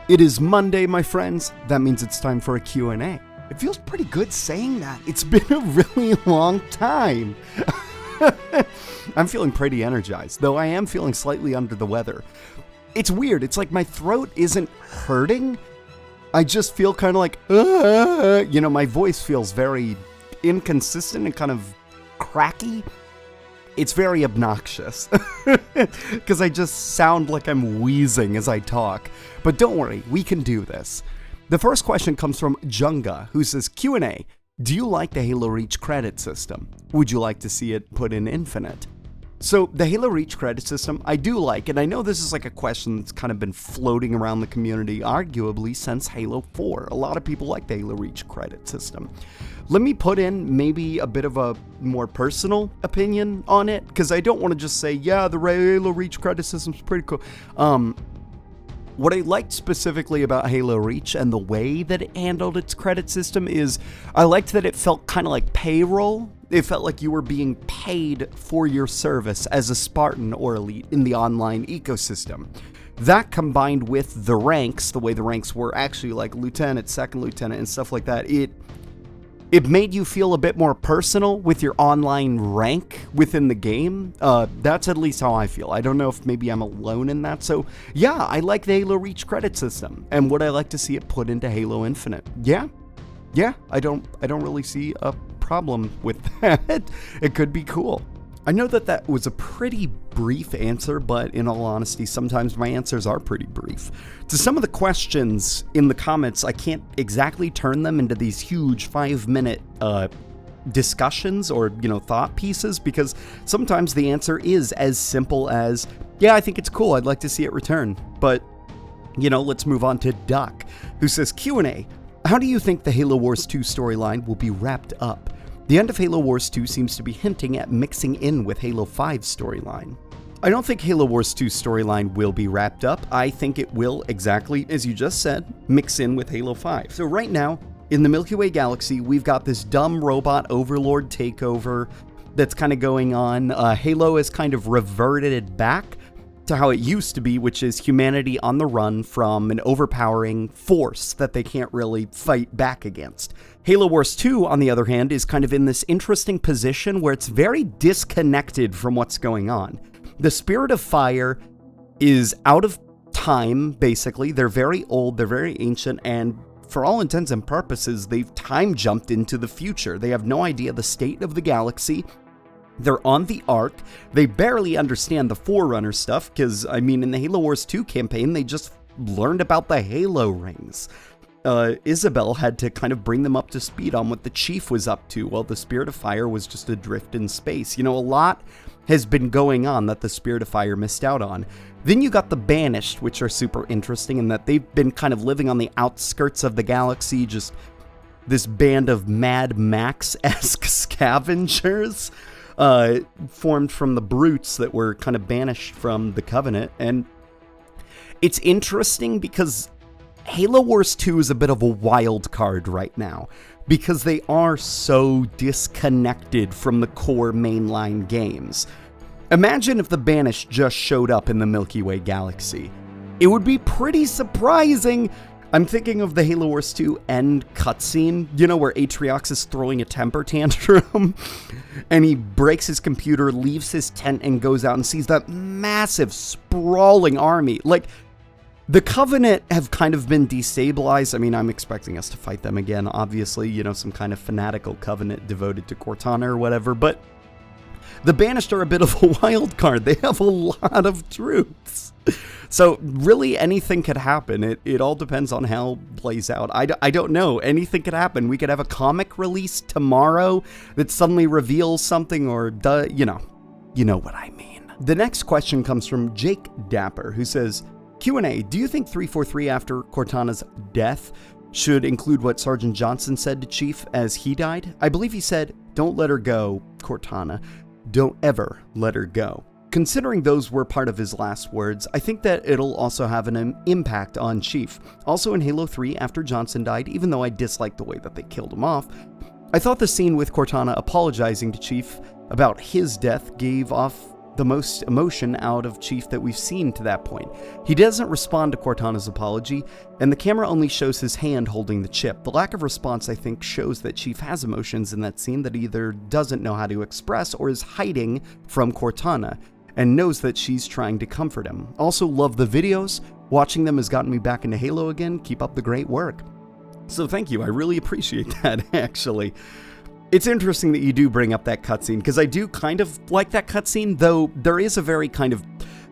It is Monday, my friends. That means it's time for a Q&A. It feels pretty good saying that. It's been a really long time. I'm feeling pretty energized, though I am feeling slightly under the weather. It's weird. It's like my throat isn't hurting. I just feel kind of like, my voice feels very inconsistent and kind of cracky. It's very obnoxious because I just sound like I'm wheezing as I talk. But don't worry, we can do this. The first question comes from Junga, who says, Q&A, do you like the Halo Reach credit system? Would you like to see it put in Infinite? So the Halo Reach credit system, I do like, and I know this is like a question that's kind of been floating around the community, arguably since Halo 4. A lot of people like the Halo Reach credit system. Let me put in maybe a bit of a more personal opinion on it, because I don't want to just say, yeah, the Halo Reach credit system's pretty cool. What I liked specifically about Halo Reach and the way that it handled its credit system is I liked that it felt kind of like payroll. It felt like you were being paid for your service as a Spartan or Elite in the online ecosystem. That combined with the ranks, the way the ranks were actually like Lieutenant, Second Lieutenant, and stuff like that, it made you feel a bit more personal with your online rank within the game. That's at least how I feel. I don't know if maybe I'm alone in that. So yeah, I like the Halo Reach credit system. And would I like to see it put into Halo Infinite? Yeah, I don't really see a problem with that. It could be cool. I know that was a pretty brief answer, but in all honesty, sometimes my answers are pretty brief. To some of the questions in the comments, I can't exactly turn them into these huge 5-minute discussions or, thought pieces, because sometimes the answer is as simple as, yeah, I think it's cool, I'd like to see it return. But, let's move on to Duck, who says, Q&A, how do you think the Halo Wars 2 storyline will be wrapped up? The end of Halo Wars 2 seems to be hinting at mixing in with Halo 5's storyline. I don't think Halo Wars 2's storyline will be wrapped up. I think it will, exactly as you just said, mix in with Halo 5. So right now, in the Milky Way galaxy, we've got this dumb robot overlord takeover that's kind of going on. Halo has kind of reverted it back to how it used to be, which is humanity on the run from an overpowering force that they can't really fight back against. Halo Wars 2, on the other hand, is kind of in this interesting position where it's very disconnected from what's going on. The Spirit of Fire is out of time, basically. They're very old, they're very ancient, and for all intents and purposes, they've time jumped into the future. They have no idea the state of the galaxy. They're on the Ark. They barely understand the Forerunners stuff, because, in the Halo Wars 2 campaign, they just learned about the Halo rings. Isabel had to kind of bring them up to speed on what the Chief was up to, while the Spirit of Fire was just adrift in space. A lot has been going on that the Spirit of Fire missed out on. Then you got the Banished, which are super interesting in that they've been kind of living on the outskirts of the galaxy, just this band of Mad Max-esque scavengers. Formed from the brutes that were kind of banished from the Covenant. And it's interesting because Halo Wars 2 is a bit of a wild card right now, because they are so disconnected from the core mainline games. Imagine if the Banished just showed up in the Milky Way galaxy. It would be pretty surprising. I'm thinking of the Halo Wars 2 end cutscene, where Atriox is throwing a temper tantrum, and he breaks his computer, leaves his tent, and goes out and sees that massive, sprawling army. Like, the Covenant have kind of been destabilized. I'm expecting us to fight them again, obviously, some kind of fanatical Covenant devoted to Cortana or whatever, but the Banished are a bit of a wild card. They have a lot of troops. So really anything could happen. It all depends on how it plays out. I don't know. Anything could happen. We could have a comic release tomorrow that suddenly reveals something, or you know what I mean. The next question comes from Jake Dapper, who says, Q&A, do you think 343 after Cortana's death should include what Sergeant Johnson said to Chief as he died? I believe he said, don't let her go, Cortana. Don't ever let her go. Considering those were part of his last words, I think that it'll also have an impact on Chief. Also in Halo 3, after Johnson died, even though I disliked the way that they killed him off, I thought the scene with Cortana apologizing to Chief about his death gave off the most emotion out of Chief that we've seen to that point. He doesn't respond to Cortana's apology, and the camera only shows his hand holding the chip. The lack of response, I think, shows that Chief has emotions in that scene that he either doesn't know how to express or is hiding from Cortana, and knows that she's trying to comfort him. Also love the videos. Watching them has gotten me back into Halo again. Keep up the great work. So thank you, I really appreciate that, actually. It's interesting that you do bring up that cutscene, because I do kind of like that cutscene, though there is a very kind of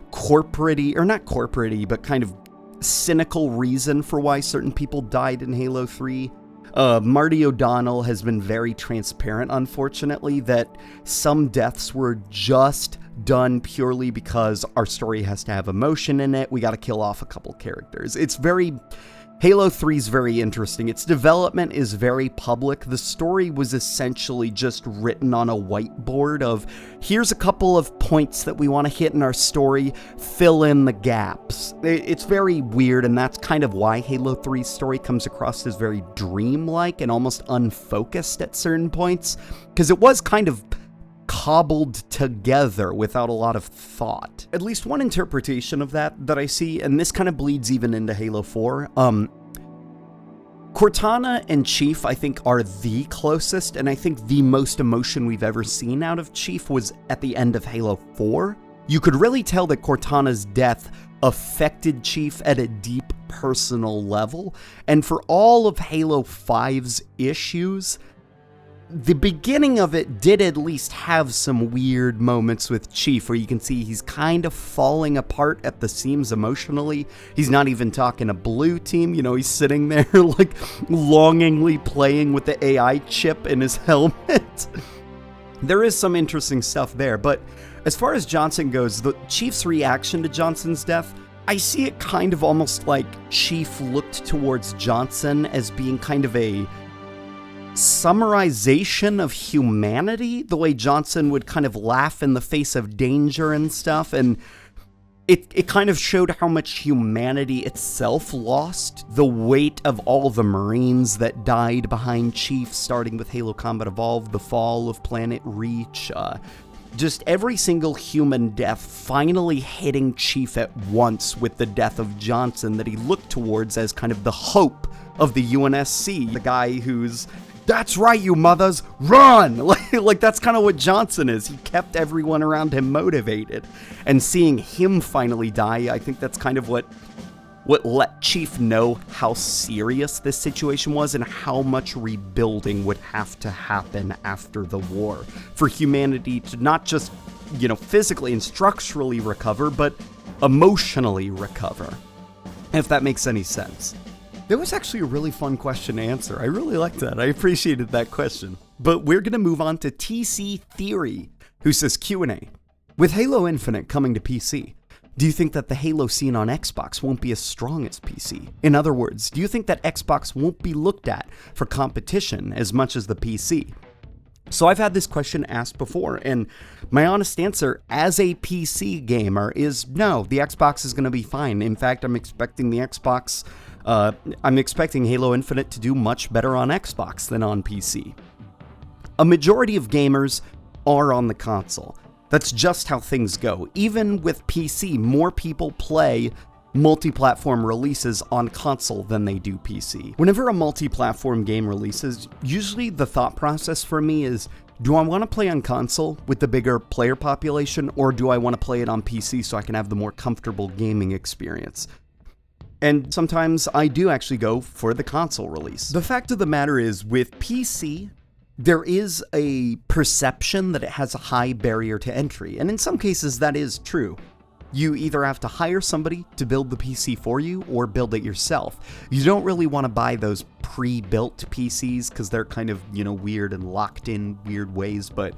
corporate-y, or not corporate-y, but kind of cynical reason for why certain people died in Halo 3. Marty O'Donnell has been very transparent, unfortunately, that some deaths were just done purely because our story has to have emotion in it. We got to kill off a couple characters. Halo 3 is very interesting. Its development is very public. The story was essentially just written on a whiteboard of, here's a couple of points that we want to hit in our story, fill in the gaps. It's very weird, and that's kind of why Halo 3's story comes across as very dreamlike and almost unfocused at certain points, because it was kind of cobbled together without a lot of thought. At least one interpretation of that I see, and this kind of bleeds even into Halo 4, Cortana and Chief, I think, are the closest, and I think the most emotion we've ever seen out of Chief was at the end of Halo 4. You could really tell that Cortana's death affected Chief at a deep personal level, and for all of Halo 5's issues, the beginning of it did at least have some weird moments with Chief where you can see he's kind of falling apart at the seams emotionally. He's not even talking to Blue Team, he's sitting there like longingly playing with the AI chip in his helmet. There is some interesting stuff there, but as far as Johnson goes, the Chief's reaction to Johnson's death, I see it kind of almost like Chief looked towards Johnson as being kind of a summarization of humanity, the way Johnson would kind of laugh in the face of danger and stuff, and it kind of showed how much humanity itself lost, the weight of all the Marines that died behind Chief, starting with Halo Combat Evolved, the fall of Planet Reach, just every single human death finally hitting Chief at once with the death of Johnson that he looked towards as kind of the hope of the UNSC, the guy who's, that's right, you mothers, run! Like that's kind of what Johnson is. He kept everyone around him motivated. And seeing him finally die, I think that's kind of what let Chief know how serious this situation was and how much rebuilding would have to happen after the war for humanity to not just, physically and structurally recover, but emotionally recover. If that makes any sense. That was actually a really fun question to answer. I really liked that. I appreciated that question. But we're going to move on to TC Theory, who says Q&A. With Halo Infinite coming to PC, do you think that the Halo scene on Xbox won't be as strong as PC? In other words, do you think that Xbox won't be looked at for competition as much as the PC? So I've had this question asked before, and my honest answer as a PC gamer is no, the Xbox is going to be fine. In fact, I'm expecting Halo Infinite to do much better on Xbox than on PC. A majority of gamers are on the console. That's just how things go. Even with PC, more people play multi-platform releases on console than they do PC. Whenever a multi-platform game releases, usually the thought process for me is, do I want to play on console with the bigger player population, or do I want to play it on PC so I can have the more comfortable gaming experience? And sometimes I do actually go for the console release. The fact of the matter is, with PC, there is a perception that it has a high barrier to entry, and in some cases that is true. You either have to hire somebody to build the PC for you or build it yourself. You don't really want to buy those pre-built PCs because they're kind of, weird and locked in weird ways, but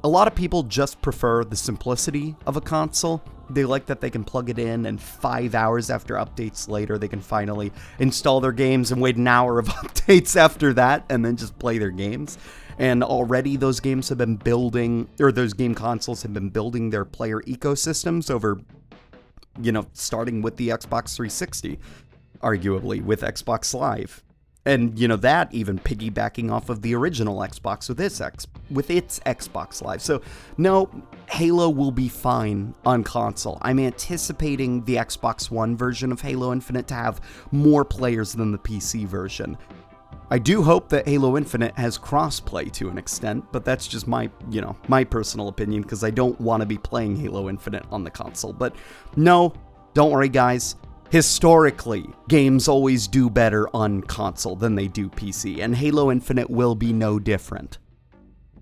a lot of people just prefer the simplicity of a console. They like that they can plug it in and 5 hours after updates later, they can finally install their games and wait an hour of updates after that and then just play their games. And already those games have been building, or those game consoles have been building their player ecosystems over, starting with the Xbox 360, arguably, with Xbox Live. And, that even piggybacking off of the original Xbox with its Xbox Live. So, no, Halo will be fine on console. I'm anticipating the Xbox One version of Halo Infinite to have more players than the PC version. I do hope that Halo Infinite has crossplay to an extent, but that's just my personal opinion, because I don't want to be playing Halo Infinite on the console. But no, don't worry, guys. Historically, games always do better on console than they do PC, and Halo Infinite will be no different.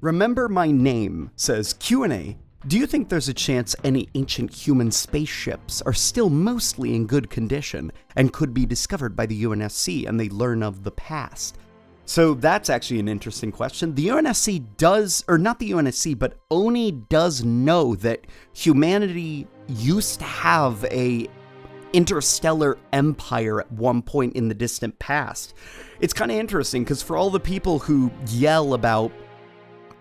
Remember My Name says, Q&A, do you think there's a chance any ancient human spaceships are still mostly in good condition and could be discovered by the UNSC and they learn of the past? So that's actually an interesting question. The UNSC does, or not the UNSC, but ONI does know that humanity used to have a interstellar empire at one point in the distant past. It's kind of interesting because for all the people who yell about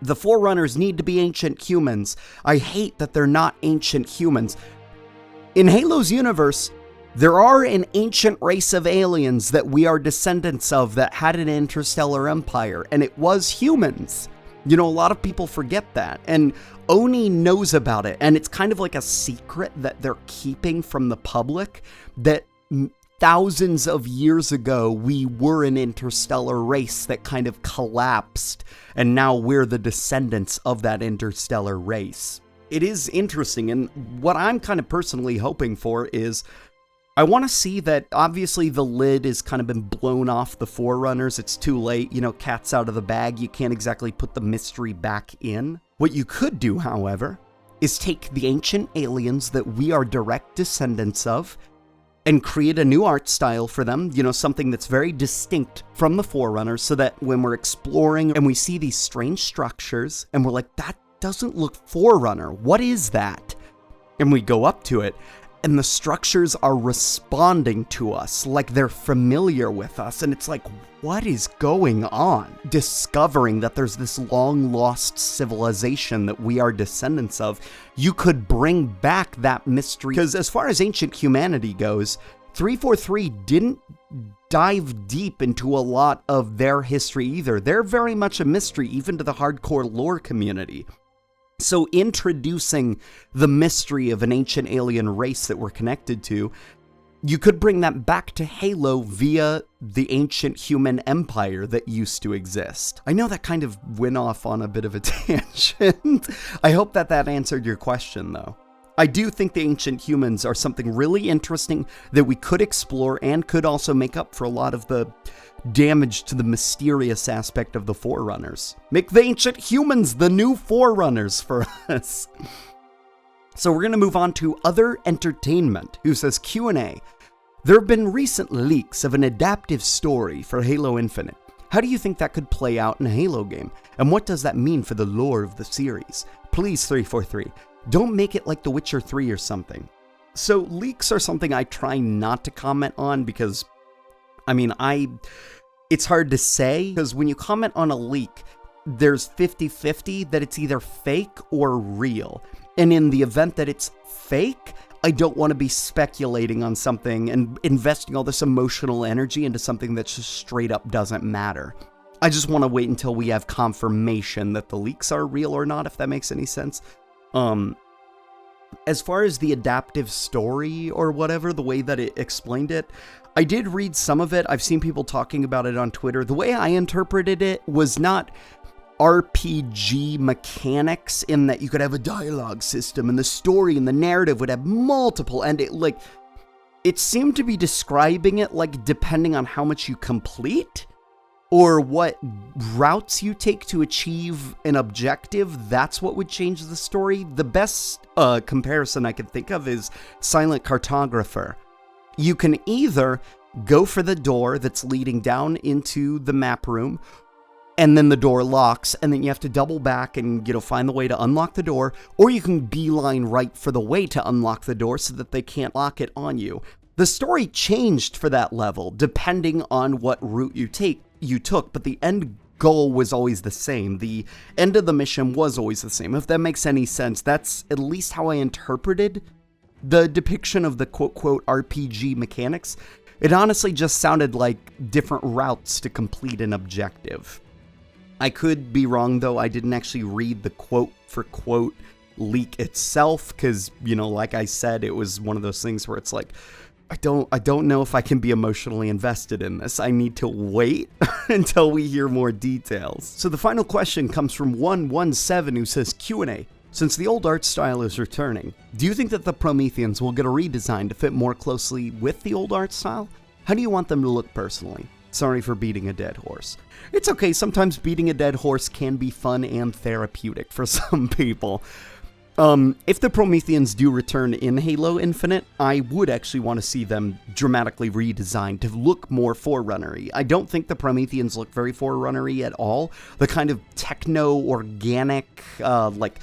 the Forerunners need to be ancient humans, I hate that they're not ancient humans. In Halo's universe, there are an ancient race of aliens that we are descendants of that had an interstellar empire, and it was humans. A lot of people forget that, and ONI knows about it, and it's kind of like a secret that they're keeping from the public, that thousands of years ago, we were an interstellar race that kind of collapsed, and now we're the descendants of that interstellar race. It is interesting, and what I'm kind of personally hoping for is I want to see that, obviously, the lid has kind of been blown off the Forerunners. It's too late, cat's out of the bag. You can't exactly put the mystery back in. What you could do, however, is take the ancient aliens that we are direct descendants of and create a new art style for them, something that's very distinct from the Forerunners, so that when we're exploring and we see these strange structures and we're like, that doesn't look Forerunner, what is that? And we go up to it, and the structures are responding to us like they're familiar with us. And it's like, what is going on? Discovering that there's this long-lost civilization that we are descendants of. You could bring back that mystery. Because as far as ancient humanity goes, 343 didn't dive deep into a lot of their history either. They're very much a mystery, even to the hardcore lore community. So introducing the mystery of an ancient alien race that we're connected to, you could bring that back to Halo via the ancient human empire that used to exist. I know that kind of went off on a bit of a tangent. I hope that answered your question, though. I do think the ancient humans are something really interesting that we could explore and could also make up for a lot of the damage to the mysterious aspect of the Forerunners. Make the ancient humans the new Forerunners for us. So we're going to move on to Other Entertainment, who says, Q&A. There have been recent leaks of an adaptive story for Halo Infinite. How do you think that could play out in a Halo game? And what does that mean for the lore of the series? Please, 343, don't make it like The Witcher 3 or something. So leaks are something I try not to comment on because, it's hard to say, because when you comment on a leak, there's 50-50 that it's either fake or real. And in the event that it's fake, I don't want to be speculating on something and investing all this emotional energy into something that just straight up doesn't matter. I just want to wait until we have confirmation that the leaks are real or not, if that makes any sense. As far as the adaptive story or whatever, the way that it explained it, I did read some of it. I've seen people talking about it on Twitter. The way I interpreted it was not RPG mechanics in that you could have a dialogue system and the story and the narrative would have multiple, and it seemed to be describing it like depending on how much you complete or what routes you take to achieve an objective, that's what would change the story. The best comparison I can think of is Silent Cartographer. You can either go for the door that's leading down into the map room, and then the door locks, and then you have to double back and, find the way to unlock the door, or you can beeline right for the way to unlock the door so that they can't lock it on you. The story changed for that level, depending on what route you took, but the end goal was always the same. The end of the mission was always the same. If that makes any sense, that's at least how I interpreted the depiction of the quote-quote RPG mechanics. It honestly just sounded like different routes to complete an objective. I could be wrong, though. I didn't actually read the quote-for-quote leak itself, because, you know, like I said, it was one of those things where it's like, I don't know if I can be emotionally invested in this. I need to wait until we hear more details. So the final question comes from 117, who says, Q&A. Since the old art style is returning, do you think that the Prometheans will get a redesign to fit more closely with the old art style? How do you want them to look personally? Sorry for beating a dead horse. It's okay, sometimes beating a dead horse can be fun and therapeutic for some people. If the Prometheans do return in Halo Infinite, I would actually want to see them dramatically redesigned to look more Forerunner-y. I don't think the Prometheans look very Forerunner-y at all. The kind of techno-organic, like,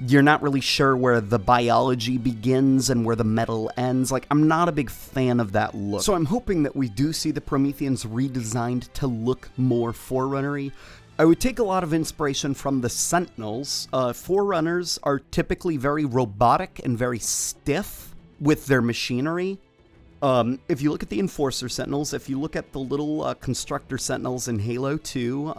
you're not really sure where the biology begins and where the metal ends. Like, I'm not a big fan of that look. So I'm hoping that we do see the Prometheans redesigned to look more Forerunner-y. I would take a lot of inspiration from the Sentinels. Forerunners are typically very robotic and very stiff with their machinery. If you look at the Enforcer Sentinels, if you look at the little Constructor Sentinels in Halo 2,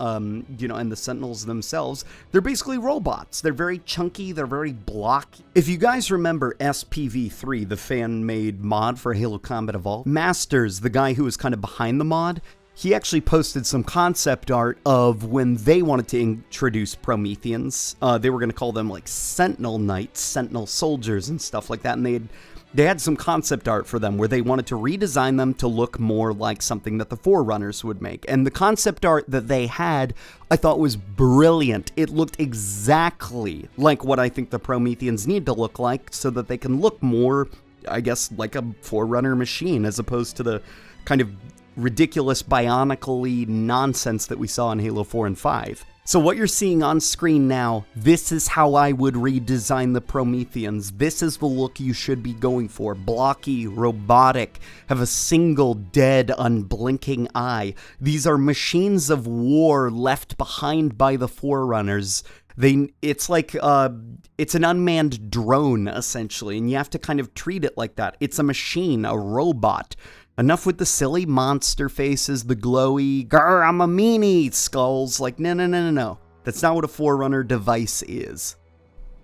you know, and the Sentinels themselves, they're basically robots. They're very chunky, they're very blocky. If you guys remember SPV3, the fan-made mod for Halo Combat Evolved, Masters, the guy who was kind of behind the mod, he actually posted some concept art of when they wanted to introduce Prometheans. They were going to call them like Sentinel Knights, Sentinel Soldiers, and stuff like that. And they had some concept art for them where they wanted to redesign them to look more like something that the Forerunners would make. And the concept art that they had, I thought was brilliant. It looked exactly like what I think the Prometheans need to look like so that they can look more, I guess, like a Forerunner machine as opposed to the kind of ridiculous bionically nonsense that we saw in Halo 4 and 5. So what you're seeing on screen now, this is how I would redesign the Prometheans. This is the look you should be going for. Blocky, robotic, have a single dead, unblinking eye. These are machines of war left behind by the Forerunners. It's like, it's an unmanned drone, essentially, and you have to kind of treat it like that. It's a machine, a robot. Enough with the silly monster faces, the glowy, grr, I'm a meanie skulls. Like, no. That's not what a Forerunner device is.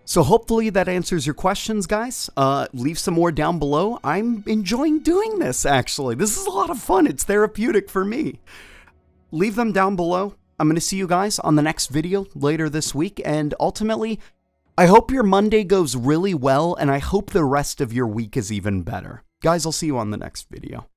So hopefully that answers your questions, guys. Leave some more down below. I'm enjoying doing this, actually. This is a lot of fun. It's therapeutic for me. Leave them down below. I'm going to see you guys on the next video later this week. And ultimately, I hope your Monday goes really well, and I hope the rest of your week is even better. Guys, I'll see you on the next video.